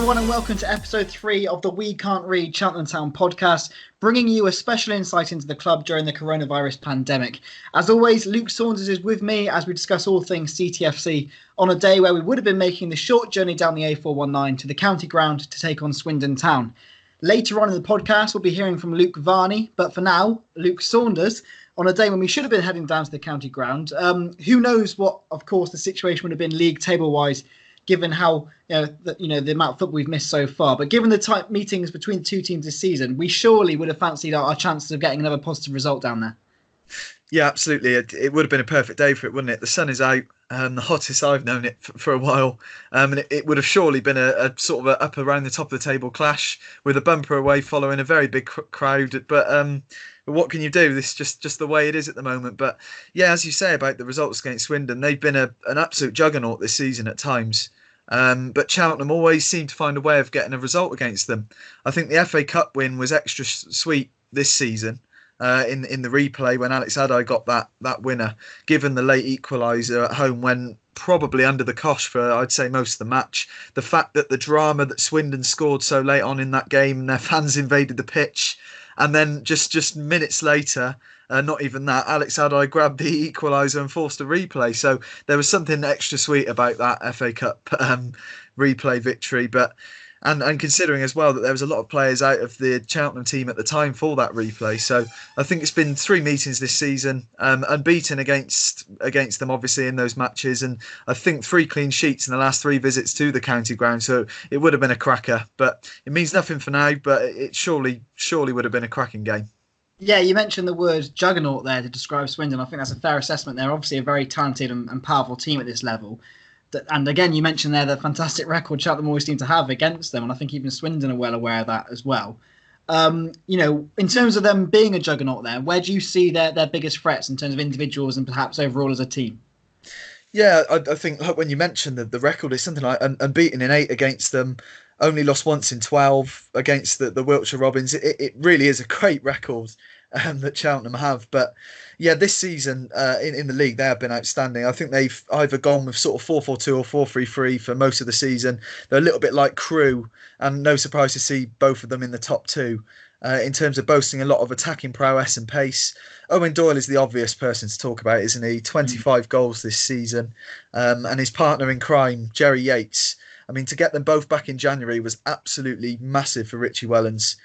everyone, and welcome to episode 3 of the We Can't Read Cheltenham Town podcast, bringing you a special insight into the club during the coronavirus pandemic. As always, Luke Saunders is with me as we discuss all things CTFC on a day where we would have been making the short journey down the A419 to the county ground to take on Swindon Town. Later on in the podcast, we'll be hearing from Luke Varney, but for now, Luke Saunders, on a day when we should have been heading down to the county ground. Who knows what, of course, the situation would have been league table-wise, given how the amount of football we've missed so far. But given the tight meetings between the two teams this season, we surely would have fancied our chances of getting another positive result down there. Yeah, absolutely. It would have been a perfect day for it, wouldn't it? The sun is out, the hottest I've known it for a while. And it would have surely been a sort of a up around the top of the table clash with a bumper away following a very big crowd. But what can you do? This is just the way it is at the moment. But yeah, as you say about the results against Swindon, they've been an absolute juggernaut this season at times. But Cheltenham always seem to find a way of getting a result against them. I think the FA Cup win was extra sweet this season in the replay when Alex Adai got that winner, given the late equaliser at home when probably under the cosh for, I'd say, most of the match. The fact that the drama that Swindon scored so late on in that game and their fans invaded the pitch, and then just minutes later, not even that, Alex Adai grabbed the equaliser and forced a replay. So there was something extra sweet about that FA Cup replay victory. And considering as well that there was a lot of players out of the Cheltenham team at the time for that replay. So I think it's been 3 meetings this season, unbeaten against them, obviously, in those matches. And I think 3 clean sheets in the last 3 visits to the county ground. So it would have been a cracker. But it means nothing for now, but it surely would have been a cracking game. Yeah, you mentioned the word juggernaut there to describe Swindon. I think that's a fair assessment. They're obviously a very talented and powerful team at this level. And again, you mentioned there the fantastic record Cheltenham always seem to have against them, and I think even Swindon are well aware of that as well. In terms of them being a juggernaut there, where do you see their biggest threats in terms of individuals and perhaps overall as a team? Yeah, I think when you mentioned the record is something like unbeaten in 8 against them, only lost once in 12 against the Wiltshire Robins. It really is a great record that Cheltenham have. But yeah, this season in the league, they have been outstanding. I think they've either gone with sort of 4-4-2 or 4-3-3 for most of the season. They're a little bit like Crewe, and no surprise to see both of them in the top 2 in terms of boasting a lot of attacking prowess and pace. Owen Doyle is the obvious person to talk about, isn't he? 25 goals this season. And his partner in crime, Jerry Yates. I mean, to get them both back in January was absolutely massive for Richie Wellens.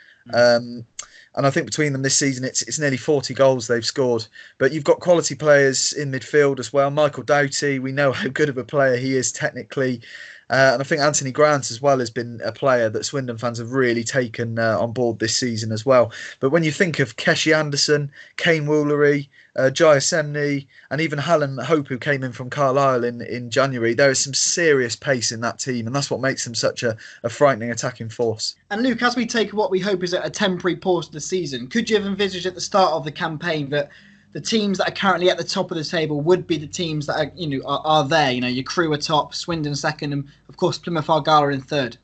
And I think between them this season, it's nearly 40 goals they've scored. But you've got quality players in midfield as well. Michael Doughty, we know how good of a player he is technically. And I think Anthony Grant as well has been a player that Swindon fans have really taken on board this season as well. But when you think of Keshi Anderson, Kane Woolery, Jaya Semney, and even Hallam Hope, who came in from Carlisle in January, there is some serious pace in that team, and that's what makes them such a frightening attacking force. And Luke, as we take what we hope is a temporary pause to the season, could you have envisaged at the start of the campaign that the teams that are currently at the top of the table would be the teams that are there? Your Crewe are top, Swindon second, and of course Plymouth Argyle are in third.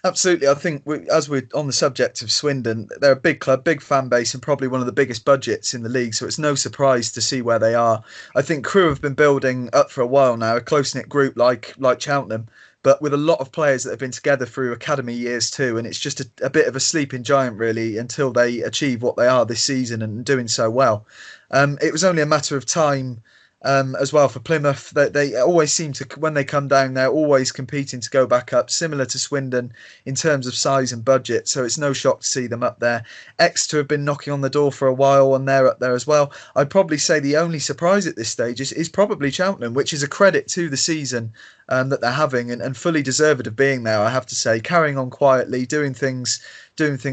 Absolutely. I think as we're on the subject of Swindon, they're a big club, big fan base, and probably one of the biggest budgets in the league. So it's no surprise to see where they are. I think Crewe have been building up for a while now, a close-knit group like Cheltenham, but with a lot of players that have been together through academy years too. And it's just a bit of a sleeping giant, really, until they achieve what they are this season and doing so well. It was only a matter of time as well for Plymouth. They always seem to, when they come down, they're always competing to go back up, similar to Swindon in terms of size and budget. So it's no shock to see them up there. Exeter have been knocking on the door for a while, and they're up there as well. I'd probably say the only surprise at this stage is probably Cheltenham, which is a credit to the season that they're having, and fully deserved of being there, I have to say. Carrying on quietly, doing things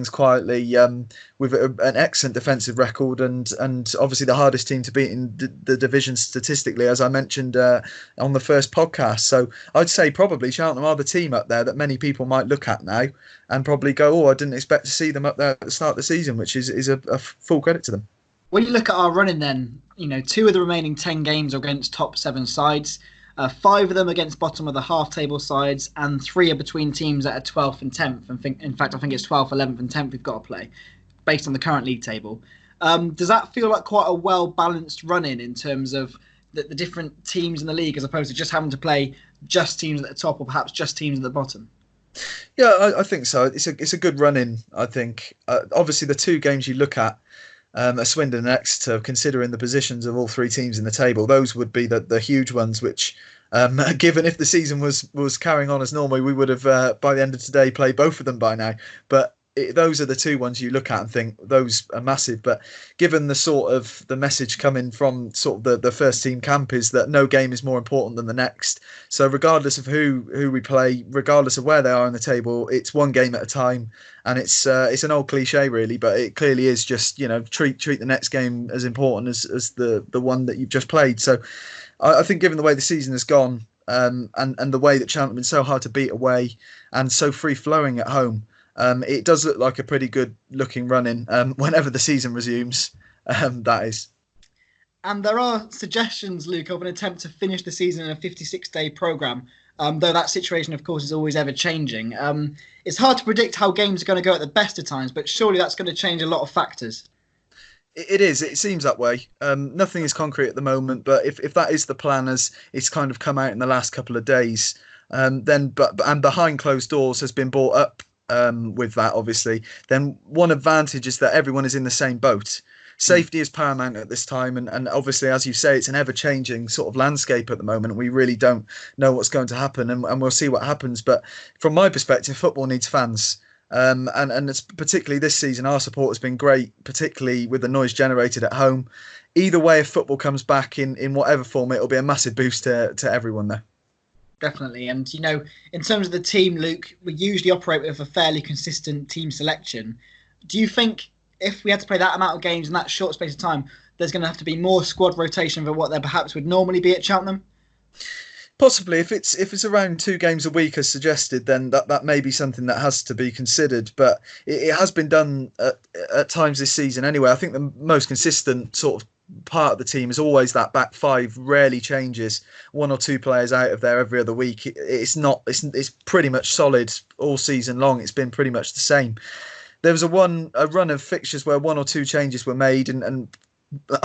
quietly, with an excellent defensive record, and obviously the hardest team to beat in the division statistically, as I mentioned on the first podcast. So I'd say probably Cheltenham are the team up there that many people might look at now and probably go, I didn't expect to see them up there at the start of the season, which is a full credit to them. When you look at our running then, 2 of the remaining 10 games are against top 7 sides. 5 of them against bottom of the half-table sides, and 3 are between teams that are 12th and 10th. In fact, I think it's 12th, 11th and 10th we've got to play, based on the current league table. Does that feel like quite a well-balanced run-in terms of the different teams in the league, as opposed to just having to play just teams at the top or perhaps just teams at the bottom? Yeah, I think so. It's a good run in. I think obviously the two games you look at are Swindon and Exeter, considering the positions of all three teams in the table. Those would be the huge ones. Which, given if the season was carrying on as normal, we would have by the end of today played both of them by now. But those are the two ones you look at and think those are massive. But given the sort of the message coming from sort of the first team camp is that no game is more important than the next. So regardless of who we play, regardless of where they are in the table, it's one game at a time. And it's an old cliche really, but it clearly is just, treat the next game as important as the one that you've just played. So I think given the way the season has gone, and the way that Cheltenham have been so hard to beat away and so free flowing at home, it does look like a pretty good looking run in whenever the season resumes. That is. And there are suggestions, Luke, of an attempt to finish the season in a 56-day programme, though that situation, of course, is always ever changing. It's hard to predict how games are going to go at the best of times, but surely that's going to change a lot of factors. It is. It seems that way. Nothing is concrete at the moment, but if that is the plan, as it's kind of come out in the last couple of days, then and behind closed doors has been brought up with that, obviously, then one advantage is that everyone is in the same boat. Safety is paramount at this time, and obviously, as you say, it's an ever-changing sort of landscape at the moment. We really don't know what's going to happen, and we'll see what happens. But from my perspective, football needs fans. And it's particularly this season, our support has been great, particularly with the noise generated at home. Either way, if football comes back in whatever form, it'll be a massive boost to everyone there. Definitely. And, in terms of the team, Luke, we usually operate with a fairly consistent team selection. Do you think if we had to play that amount of games in that short space of time, there's going to have to be more squad rotation than what there perhaps would normally be at Cheltenham? Possibly, if it's around 2 games a week as suggested, then that may be something that has to be considered. But it has been done at times this season anyway. I think the most consistent sort of part of the team is always that back five. Rarely changes. 1 or 2 players out of there every other week. It's pretty much solid all season long. It's been pretty much the same. There was a run of fixtures where 1 or 2 changes were made and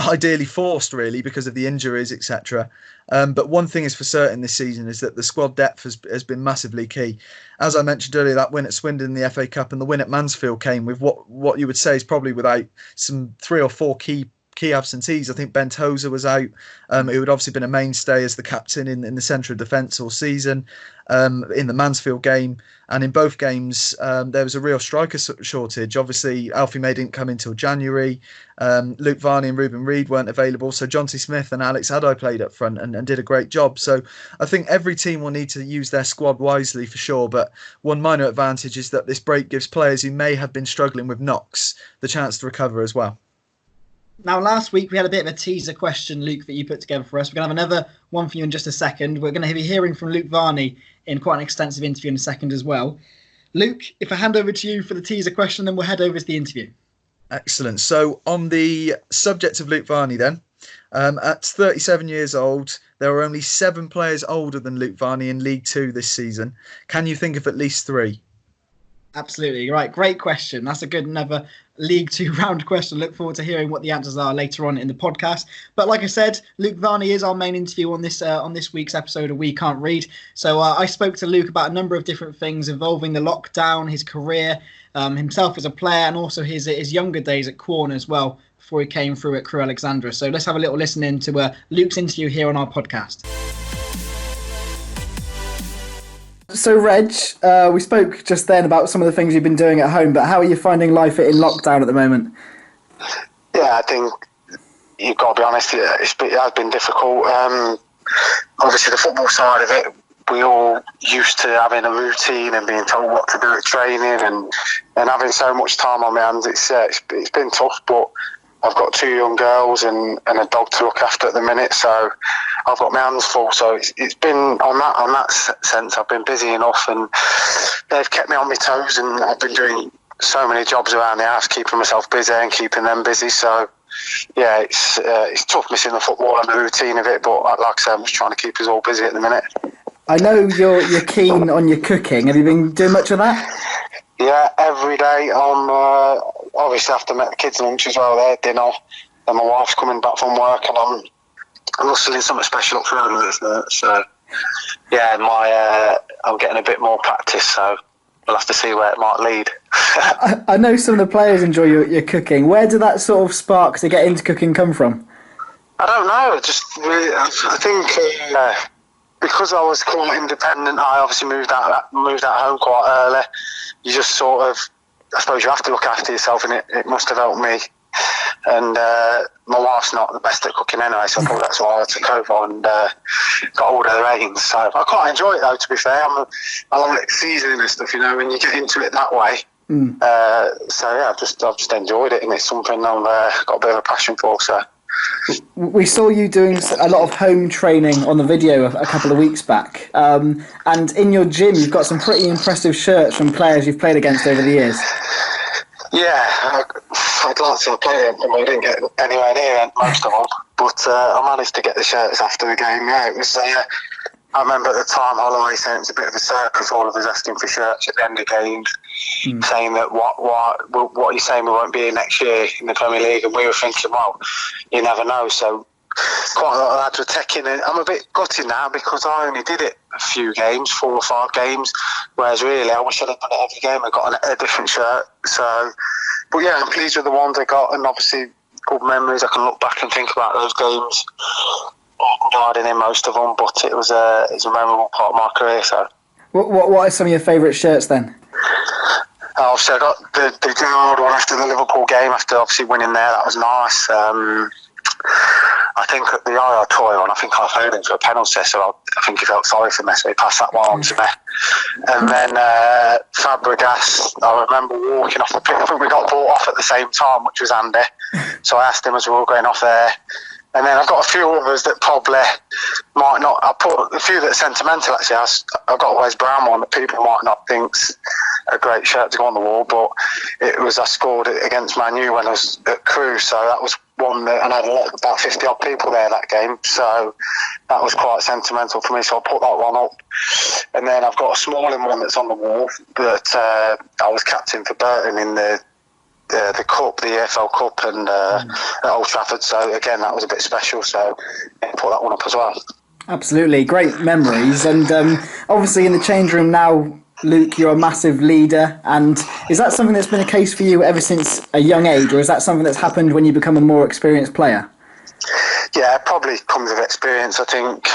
ideally forced really because of the injuries, etc. But one thing is for certain this season is that the squad depth has been massively key. As I mentioned earlier, that win at Swindon in the FA Cup and the win at Mansfield came with what you would say is probably without some 3 or 4 key absentees. I think Ben Tozer was out, who had obviously been a mainstay as the captain in the centre of defence all season, in the Mansfield game. And in both games, there was a real striker shortage. Obviously, Alfie May didn't come until January. Luke Varney and Ruben Reid weren't available. So Jonty Smith and Alex Haddai played up front and did a great job. So I think every team will need to use their squad wisely for sure. But one minor advantage is that this break gives players who may have been struggling with knocks the chance to recover as well. Now, last week we had a bit of a teaser question, Luke, that you put together for us. We're going to have another one for you in just a second. We're going to be hearing from Luke Varney in quite an extensive interview in a second as well. Luke, if I hand over to you for the teaser question, then we'll head over to the interview. Excellent. So on the subject of Luke Varney then, at 37 years old, there are only 7 players older than Luke Varney in League 2 this season. Can you think of at least 3? Absolutely. Right. Great question. That's a good another League 2 round question. Look forward to hearing what the answers are later on in the podcast. But like I said, Luke Varney is our main interview on this week's episode of We Can't Read. So I spoke to Luke about a number of different things involving the lockdown, his career, himself as a player, and also his younger days at Quorn as well, before he came through at Crewe Alexandra. So let's have a little listen in to Luke's interview here on our podcast. So, Reg, we spoke just then about some of the things you've been doing at home, but how are you finding life in lockdown at the moment? Yeah, I think you've got to be honest, it has been difficult. Obviously, the football side of it, we all used to having a routine and being told what to do at training and having so much time on my hands. It's been tough, but I've got 2 young girls and a dog to look after at the minute, so I've got my hands full. So it's been on that sense, I've been busy enough, and they've kept me on my toes, and I've been doing so many jobs around the house, keeping myself busy and keeping them busy. So yeah, it's tough missing the football and the routine of it, but like I said, I'm just trying to keep us all busy at the minute. I know you're keen on your cooking. Have you been doing much of that? Yeah, every day. Obviously after the kids' lunch as well, their dinner, and my wife's coming back from work, and I'm rustling something special up for her. So yeah, I'm getting a bit more practice. So we'll have to see where it might lead. I know some of the players enjoy your cooking. Where did that sort of spark to get into cooking come from? I don't know. Just really, I think because I was quite independent, I obviously moved out home quite early. You just sort of, I suppose you have to look after yourself, and it must have helped me. And my wife's not the best at cooking anyway, so I thought that's why I took over and got all the reins. So I quite enjoy it though, to be fair. I like seasoning and stuff, when you get into it that way. So yeah, I've just enjoyed it, and it's something I've got a bit of a passion for. So we saw you doing a lot of home training on the video a couple of weeks back, and in your gym you've got some pretty impressive shirts from players you've played against over the years. Yeah, I'd like to play them, but I didn't get anywhere near most of them. But I managed to get the shirts after the game. Yeah, it was. I remember at the time, Holloway saying it was a bit of a circus. All of us asking for shirts at the end of games, saying that what are you saying, we won't be here next year in the Premier League, and we were thinking, well, you never know. So quite a lot of lads were taking it. I'm a bit gutted now because I only did it a few games, 4 or 5 games, whereas really I wish I'd have done it every game and got a different shirt. So, but yeah, I'm pleased with the ones I got, and obviously good memories. I can look back and think about those games. I didn't in most of them, but it was a memorable part of my career. So, what are some of your favourite shirts then? Obviously, I got the Gerrard one after the Liverpool game, after obviously winning there. That was nice. I think at the IR toy one, I think I heard him for a penalty, so I think he felt sorry for me, so he passed that one on to me. And then Fabregas, I remember walking off the pitch. I think we got brought off at the same time, which was handy. So I asked him as we were going off there. And then I've got a few others that probably might not. I put a few that are sentimental, actually. I've got a Wes Brown one that people might not think's a great shirt to go on the wall, but it was, I scored it against Man U when I was at Crewe, so that was one that, and I had about 50 odd people there that game, so that was quite sentimental for me, so I put that one up. And then I've got a smaller one that's on the wall that I was captain for Burton in the cup, the EFL Cup, and at Old Trafford, so again that was a bit special, so I put that one up as well. Absolutely, great memories. And obviously in the change room now, Luke, you're a massive leader, and is that something that's been a case for you ever since a young age, or is that something that's happened when you become a more experienced player? Yeah, it probably comes with experience. I think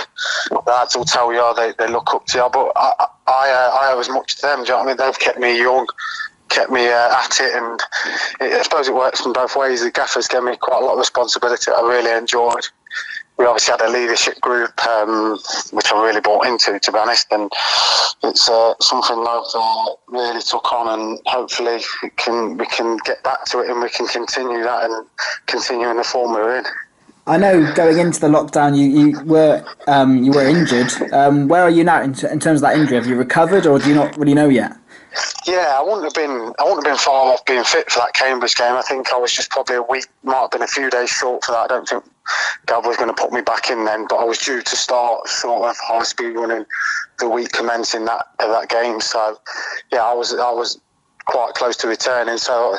the lads will tell you they look up to you, but I owe as much to them. Do you know what I mean? They've kept me young, kept me at it, and I suppose it works in both ways. The gaffers gave me quite a lot of responsibility I really enjoyed. We obviously had a leadership group, which I really bought into, to be honest, and it's something I've really took on, and hopefully we can get back to it and we can continue that and continue in the form we're in. I know going into the lockdown you were injured. Where are you now in terms of that injury? Have you recovered, or do you not really know yet? Yeah, I wouldn't have been far off being fit for that Cambridge game. I think I was just probably a week, might have been a few days short for that. I don't think Gav was going to put me back in then, but I was due to start sort of high speed running the week commencing that game. So yeah, I was quite close to returning. So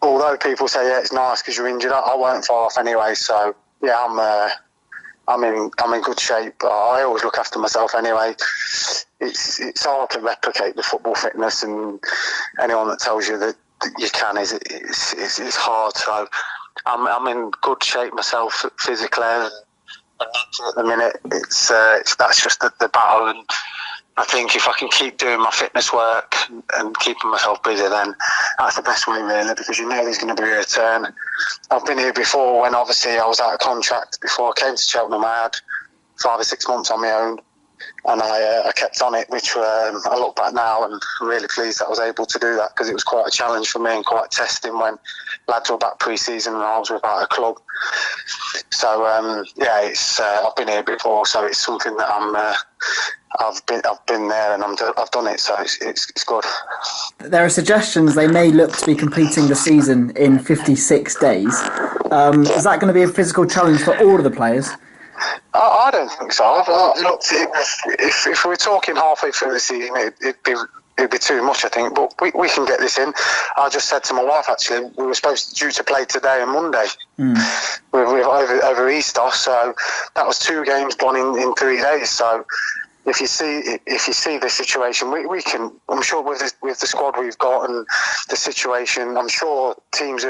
although people say it's nice because you're injured, I weren't far off anyway. So yeah, I'm in good shape. I always look after myself anyway. It's hard to replicate the football fitness, and anyone that tells you that you can it's hard. So I'm in good shape myself physically, and at the minute that's just the battle. And I think if I can keep doing my fitness work and keeping myself busy, then that's the best way really, because you know there's going to be a return. I've been here before when obviously I was out of contract. Before I came to Cheltenham, I had 5 or 6 months on my own, and I kept on it, which I look back now and I'm really pleased that I was able to do that, because it was quite a challenge for me and quite testing when lads were back pre-season and I was without a club. So I've been here before, so it's something that I've been there and I've done it, so it's good. There are suggestions they may look to be completing the season in 56 days. Is that going to be a physical challenge for all of the players? I don't think so. If we're talking halfway through the season, it'd be too much, I think. But we can get this in. I just said to my wife, actually, we were due to play today and Monday over Easter. So that was 2 games gone in 3 days. So if you see the situation, we can. I'm sure with the squad we've got and the situation, I'm sure teams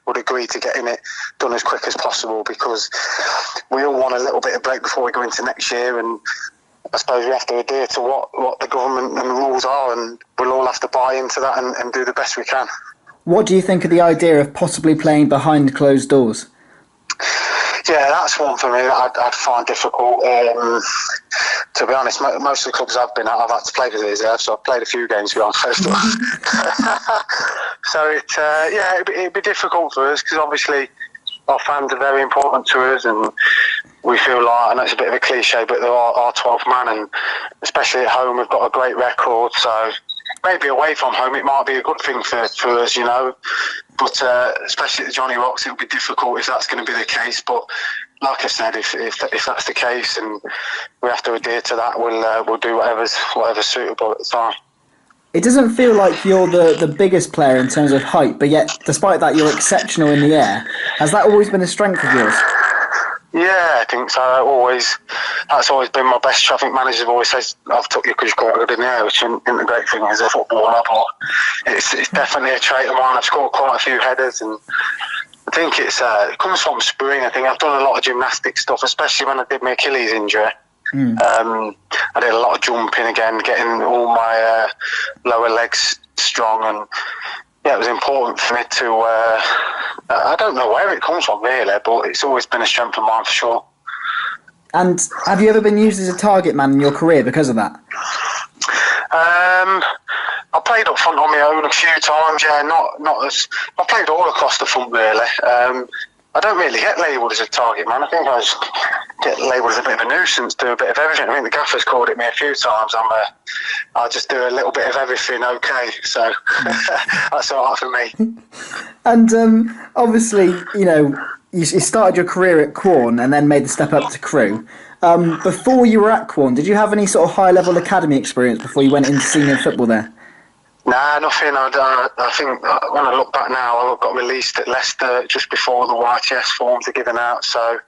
would agree to getting it done as quick as possible, because we all want a little bit of break before we go into next year, and I suppose we have to adhere to what the government and the rules are, and we'll all have to buy into that and do the best we can. What do you think of the idea of possibly playing behind closed doors? Yeah, that's one for me that I'd find difficult. To be honest, most of the clubs I've been at, I've had to play for the reserve, so I've played a few games behind closed doors. So it'd be difficult for us, because obviously our fans are very important to us, and we feel like, I know it's a bit of a cliche, but they're our 12th man, and especially at home we've got a great record, so maybe away from home it might be a good thing for us, you know, but especially at the Johnny Rocks it'll be difficult if that's going to be the case. But like I said, if that's the case and we have to adhere to that, we'll do whatever's suitable at the time. It doesn't feel like you're the biggest player in terms of height, but yet despite that you're exceptional in the air. Has that always been a strength of yours? Yeah, I think so. That's always been my best. Traffic managers have always said, I've took you because you're quite good in the air, which isn't the great thing as a footballer, but it's definitely a trait of mine. I've scored quite a few headers, and I think it comes from spring. I think I've done a lot of gymnastic stuff, especially when I did my Achilles injury. I did a lot of jumping again, getting all my lower legs strong, and yeah, it was important for me to. I don't know where it comes from really, but it's always been a strength of mine for sure. And have you ever been used as a target man in your career because of that? I played up front on my own a few times. Yeah, not as I played all across the front really. I don't really get labelled as a target man. I think I just get labelled as a bit of a nuisance, do a bit of everything. I think the gaffer's called it me a few times. I just do a little bit of everything, okay. So that's all right for me. And obviously, you know, you started your career at Quorn and then made the step up to Crewe. Before you were at Quorn, did you have any sort of high-level academy experience before you went into senior football there? Nah, nothing. I think when I look back now, I got released at Leicester just before the YTS forms are given out. So,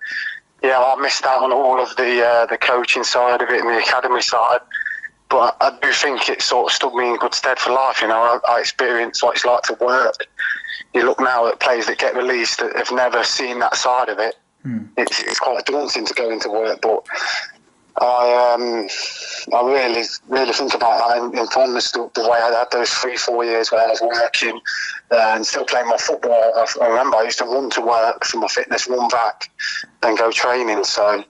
yeah, I missed out on all of the coaching side of it and the academy side. But I do think it sort of stood me in good stead for life. You know, I experienced what it's like to work. You look now at players that get released that have never seen that side of it. It's quite daunting to go into work, but I really think about that in fondness, the way I had those 3-4 years where I was working and still playing my football. I remember I used to run to work for my fitness, run back, then go training. So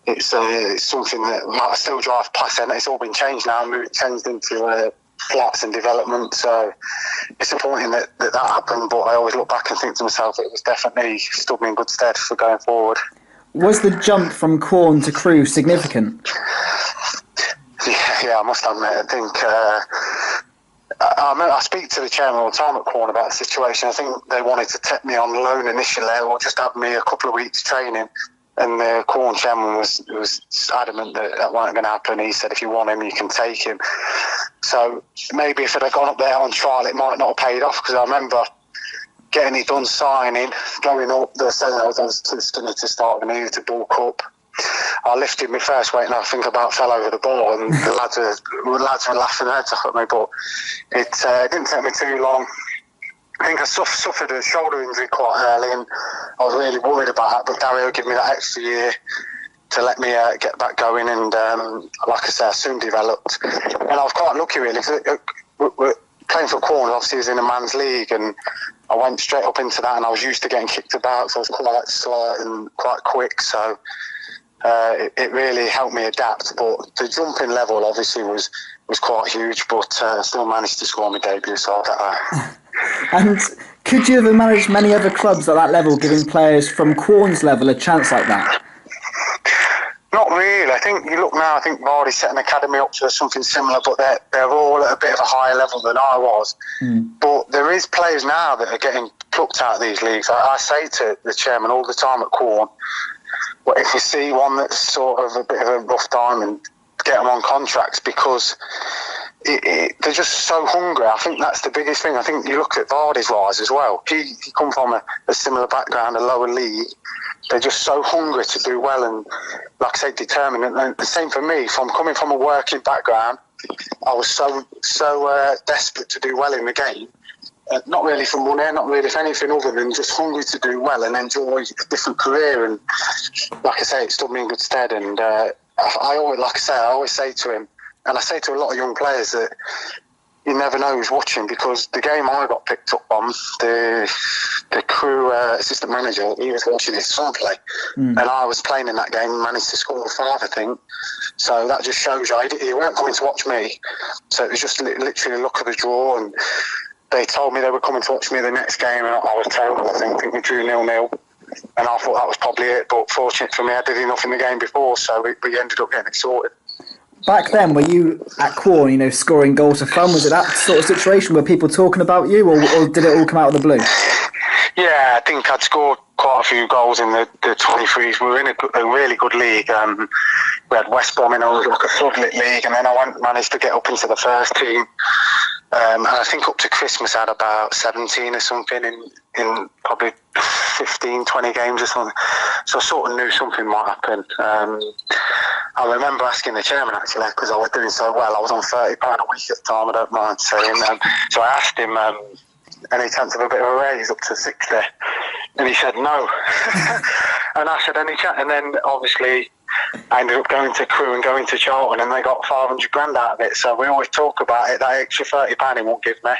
it's something that I still drive past, and it's all been changed now. Changed into flats and development. So it's disappointing that happened, but I always look back and think to myself, it was definitely stood me in good stead for going forward. Was the jump from Quorn to Crewe significant? Yeah, I must admit. I think I speak to the chairman all the time at Quorn about the situation. I think they wanted to take me on loan initially, or just have me a couple of weeks training. And the Quorn chairman was adamant that wasn't going to happen. He said, if you want him, you can take him. So maybe if it had gone up there on trial, it might not have paid off, because I remember getting it done, signing, going up the I was too skinny to start, and I needed to bulk up. I lifted my first weight and I think about fell over the ball, and the lads were laughing their heads off at me, but it didn't take me too long. I think I suffered a shoulder injury quite early, and I was really worried about that, but Dario gave me that extra year to let me get back going, and like I said, I soon developed. And I was quite lucky really, because playing for Quorn obviously was in a man's league, and I went straight up into that, and I was used to getting kicked about, so I was quite slight and quite quick, so it really helped me adapt. But the jumping level obviously was quite huge, but still managed to score my debut, so I'll get that. And could you have managed many other clubs at that level, giving players from Quorn's level a chance like that? Not really. I think you look now, I think Varney set an academy up for something similar, but they're all at a bit of a higher level than I was. But there is players now that are getting plucked out of these leagues. I say to the chairman all the time at Quorn, but if you see one that's sort of a bit of a rough diamond, get them on contracts, because they're just so hungry. I think that's the biggest thing. I think you look at Vardy's rise as well. He come from a similar background, a lower league, they're just so hungry to do well and, like I say, determined. And the same for me. From coming from a working background, I was so desperate to do well in the game. Not really for money, not really for anything other than just hungry to do well and enjoy a different career. And like I say, it stood me in good stead. And I always say to him, and I say to a lot of young players, that you never know who's watching, because the game I got picked up on, the Crew assistant manager, he was watching his son play, and I was playing in that game and managed to score 5, I think. So that just shows you, he weren't coming to watch me. So it was just literally luck of the draw, and they told me they were coming to watch me the next game, and I was terrible. I think we drew 0-0, and I thought that was probably it. But fortunate for me, I did enough in the game before, so we ended up getting it sorted. Back then, were you at Quorn, scoring goals for fun? Was it that sort of situation? Were people talking about you, or did it all come out of the blue? Yeah, I think I'd scored quite a few goals in the 23s. We were in a really good league. We had West Brom in like a floodlit league, and then I managed to get up into the first team. And I think up to Christmas I had about 17 or something in probably 15, 20 games or something. So I sort of knew something might happen. I remember asking the chairman, actually, because I was doing so well. I was on £30 a week at the time, I don't mind saying. So I asked him any chance of a bit of a raise up to 60, and he said no. And I said, any chance? And then obviously I ended up going to Crew and going to Cheltenham, and they got 500 grand out of it. So we always talk about it, that extra £30 he won't give me.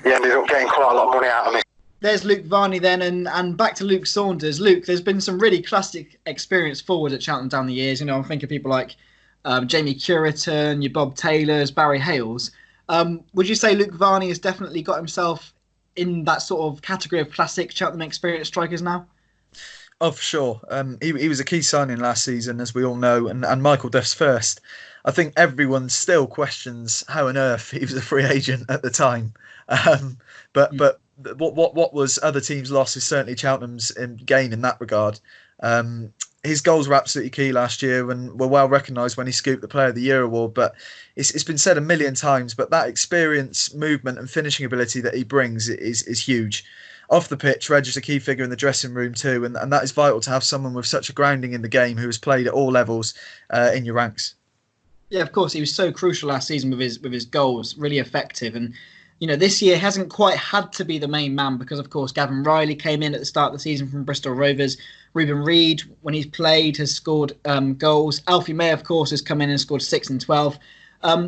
He ended up getting quite a lot of money out of me. There's Luke Varney then, and back to Luke Saunders. Luke, there's been some really classic experienced forwards at Cheltenham down the years. I'm thinking of people like Jamie Curitan, your Bob Taylors, Barry Hales. Would you say Luke Varney has definitely got himself in that sort of category of classic Cheltenham experienced strikers now? Oh, for sure. He was a key signing last season, as we all know, and Michael Duff's first. I think everyone still questions how on earth he was a free agent at the time. But what was other teams' loss is certainly Cheltenham's gain in that regard. His goals were absolutely key last year and were well recognised when he scooped the Player of the Year award. But it's been said a million times, but that experience, movement and finishing ability that he brings is huge. Off the pitch, Reg is a key figure in the dressing room too, and that is vital to have someone with such a grounding in the game who has played at all levels in your ranks. Yeah, of course, he was so crucial last season with his goals, really effective. And this year hasn't quite had to be the main man because, of course, Gavin Riley came in at the start of the season from Bristol Rovers. Ruben Reid, when he's played, has scored goals. Alfie May, of course, has come in and scored 6 and 12.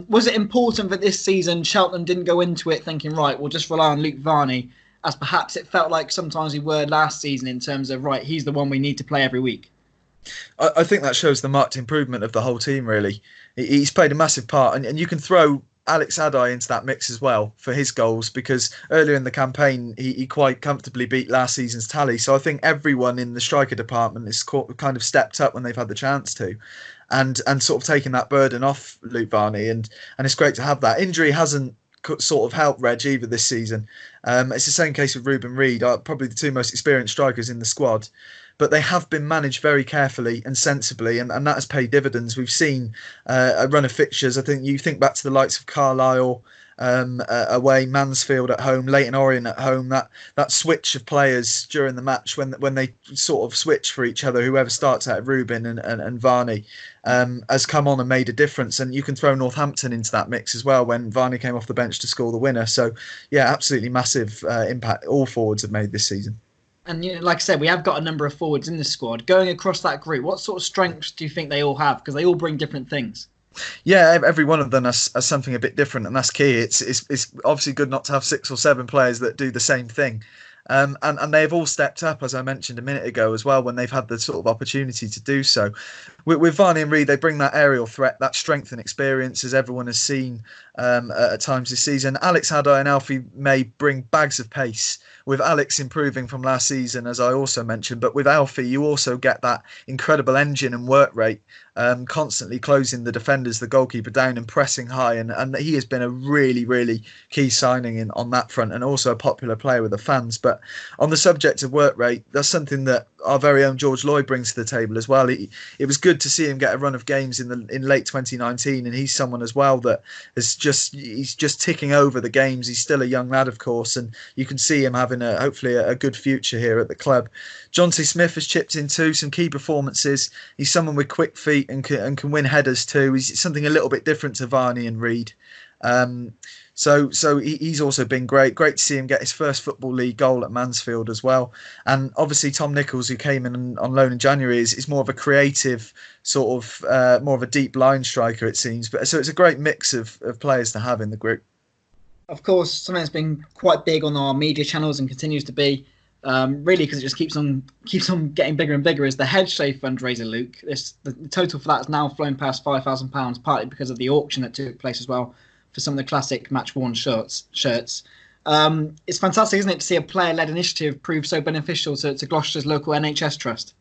Was it important that this season Cheltenham didn't go into it thinking, right, we'll just rely on Luke Varney, as perhaps it felt like sometimes we were last season in terms of, right, he's the one we need to play every week? I think that shows the marked improvement of the whole team, really. He's played a massive part, and you can throw Alex Adai into that mix as well for his goals, because earlier in the campaign he quite comfortably beat last season's tally. So I think everyone in the striker department has kind of stepped up when they've had the chance to, and sort of taken that burden off Luke Varney, and it's great to have that. Injury hasn't sort of helped Reg either this season. It's the same case with Ruben Reid, probably the two most experienced strikers in the squad. But they have been managed very carefully and sensibly, and that has paid dividends. We've seen a run of fixtures. I think you think back to the likes of Carlisle away, Mansfield at home, Leyton Orient at home. That switch of players during the match when they sort of switch for each other, whoever starts out, Ruben and Varney, has come on and made a difference. And you can throw Northampton into that mix as well when Varney came off the bench to score the winner. So yeah, absolutely massive impact all forwards have made this season. And like I said, we have got a number of forwards in the squad. Going across that group, what sort of strengths do you think they all have? Because they all bring different things. Yeah, every one of them has something a bit different, and that's key. It's obviously good not to have 6 or 7 players that do the same thing. And they've all stepped up, as I mentioned a minute ago, as well, when they've had the sort of opportunity to do so. With Varney and Reid, they bring that aerial threat, that strength and experience, as everyone has seen at times this season. Alex Haddow and Alfie May bring bags of pace, with Alex improving from last season, as I also mentioned. But with Alfie, you also get that incredible engine and work rate, constantly closing the defenders, the goalkeeper down and pressing high. And he has been a really, really key signing on that front, and also a popular player with the fans. But on the subject of work rate, that's something that our very own George Lloyd brings to the table as well. It was good to see him get a run of games in late 2019, and he's someone as well that he's just ticking over the games. He's still a young lad, of course, and you can see him having having hopefully a good future here at the club. Jonty Smith has chipped in too, some key performances. He's someone with quick feet and can win headers too. He's something a little bit different to Varney and Reid. So he's also been great. Great to see him get his first Football League goal at Mansfield as well. And obviously Tom Nichols, who came in on loan in January, is more of a creative sort of more of a deep line striker, it seems. But so it's a great mix of players to have in the group. Of course, something that's been quite big on our media channels and continues to be, really, because it just keeps on getting bigger and bigger, is the Head Shave fundraiser, Luke. The total for that has now flown past £5,000, partly because of the auction that took place as well for some of the classic match-worn shirts. It's fantastic, isn't it, to see a player-led initiative prove so beneficial to Gloucester's local NHS trust?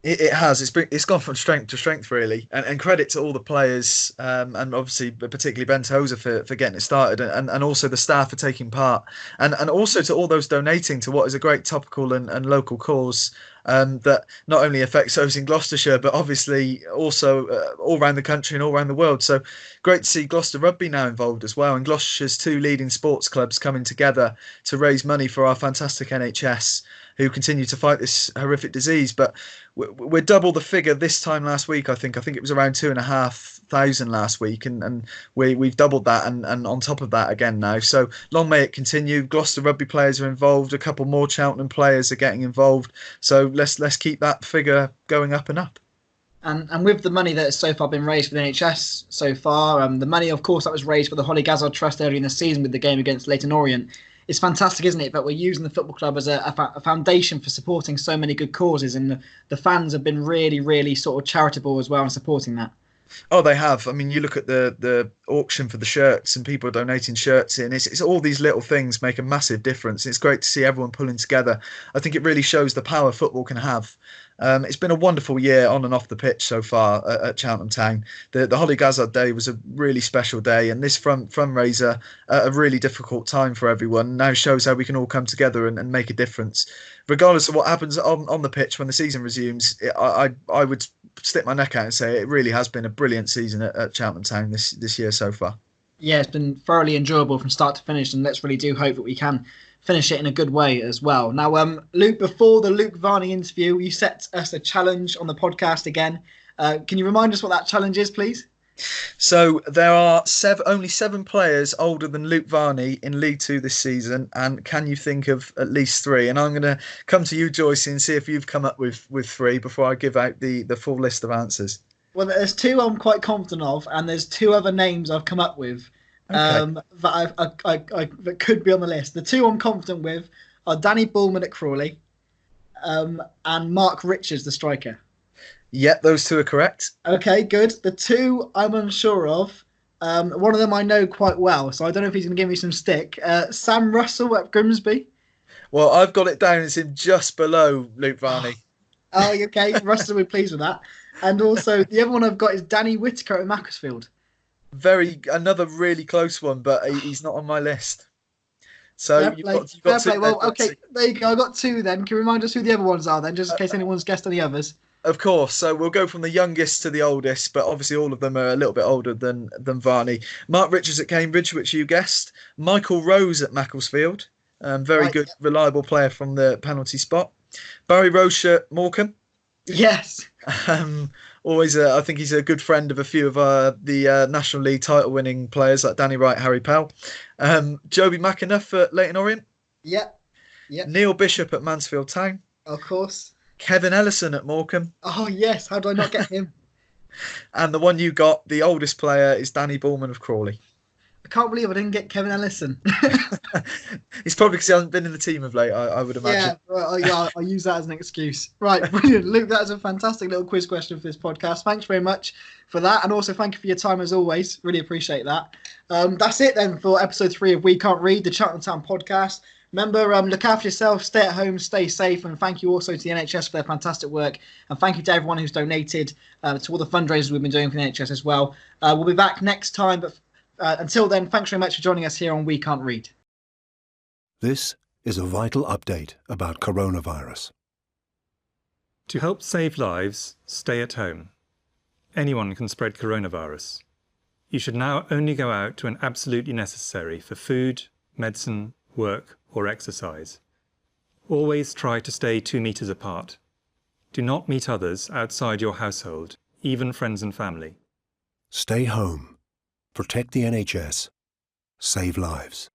It has. It's gone from strength to strength, really, and credit to all the players, and obviously particularly Ben Tozer for getting it started, and also the staff for taking part, and also to all those donating to what is a great topical and local cause that not only affects those in Gloucestershire, but obviously also all around the country and all around the world. So great to see Gloucester Rugby now involved as well, and Gloucestershire's two leading sports clubs coming together to raise money for our fantastic NHS, who continue to fight this horrific disease. But we're double the figure this time last week. I think it was around 2,500 last week, and we've doubled that and on top of that again now. So long may it continue. Gloucester Rugby players are involved. A couple more Cheltenham players are getting involved. So let's keep that figure going up and up. And with the money that has so far been raised for the NHS so far, the money, of course, that was raised for the Holly Gazzard Trust earlier in the season with the game against Leyton Orient. It's fantastic, isn't it, that we're using the football club as a foundation for supporting so many good causes, and the fans have been really, really sort of charitable as well in supporting that. Oh, they have. I mean, you look at the auction for the shirts and people donating shirts in. It's all these little things make a massive difference. It's great to see everyone pulling together. I think it really shows the power football can have. It's been a wonderful year on and off the pitch so far at Cheltenham Town. The Holly Gazzard Day was a really special day, and this fundraiser at a really difficult time for everyone now shows how we can all come together and make a difference. Regardless of what happens on the pitch when the season resumes, I would stick my neck out and say it really has been a brilliant season at Cheltenham Town this year so far. Yeah, it's been thoroughly enjoyable from start to finish, and let's really do hope that we can finish it in a good way as well. Now, Luke, before the Luke Varney interview, you set us a challenge on the podcast again. Can you remind us what that challenge is, please? So there are only 7 players older than Luke Varney in League 2 this season, and can you think of at least 3? And I'm going to come to you, Joyce, and see if you've come up with 3 before I give out the full list of answers. Well, there's 2 I'm quite confident of, and there's 2 other names I've come up with. Okay. That could be on the list. The 2 I'm confident with are Danny Bullman at Crawley, and Mark Richards, the striker. Yeah, those 2 are correct. Okay, good. The 2 I'm unsure of. One of them I know quite well, so I don't know if he's going to give me some stick. Sam Russell at Grimsby. Well, I've got it down as him just below Luke Varney. Oh, okay. Russell will be pleased with that. And also, the other one I've got is Danny Whittaker at Macclesfield. Another really close one, but he's not on my list. So you've got 2. Well, okay, there you go. I got 2 then. Can you remind us who the other ones are then, just in case anyone's guessed any others? Of course. So we'll go from the youngest to the oldest, but obviously all of them are a little bit older than Varney. Mark Richards at Cambridge, which you guessed. Michael Rose at Macclesfield. Very good, reliable player from the penalty spot. Barry Roche at Morecambe. Yes. Always, I think he's a good friend of a few of the National League title-winning players like Danny Wright, Harry Pell. Joby McAnuff at Leyton Orient. Yeah. Neil Bishop at Mansfield Town. Of course. Kevin Ellison at Morecambe. Oh, yes. How do I not get him? And the one you got, the oldest player, is Danny Bullman of Crawley. I can't believe I didn't get Kevin Ellison. It's probably because he hasn't been in the team of late, I would imagine. I'll use that as an excuse. Right, brilliant. Luke, that is a fantastic little quiz question for this podcast. Thanks very much for that. And also thank you for your time as always. Really appreciate that. That's it then for episode 3 of We Can't Read, the Cheltenham Town podcast. Remember, look after yourself, stay at home, stay safe, and thank you also to the NHS for their fantastic work. And thank you to everyone who's donated to all the fundraisers we've been doing for the NHS as well. We'll be back next time, but until then, thanks very much for joining us here on We Can't Read. This is a vital update about coronavirus. To help save lives, stay at home. Anyone can spread coronavirus. You should now only go out when absolutely necessary for food, medicine, work or exercise. Always try to stay 2 meters apart. Do not meet others outside your household, even friends and family. Stay home. Protect the NHS. Save lives.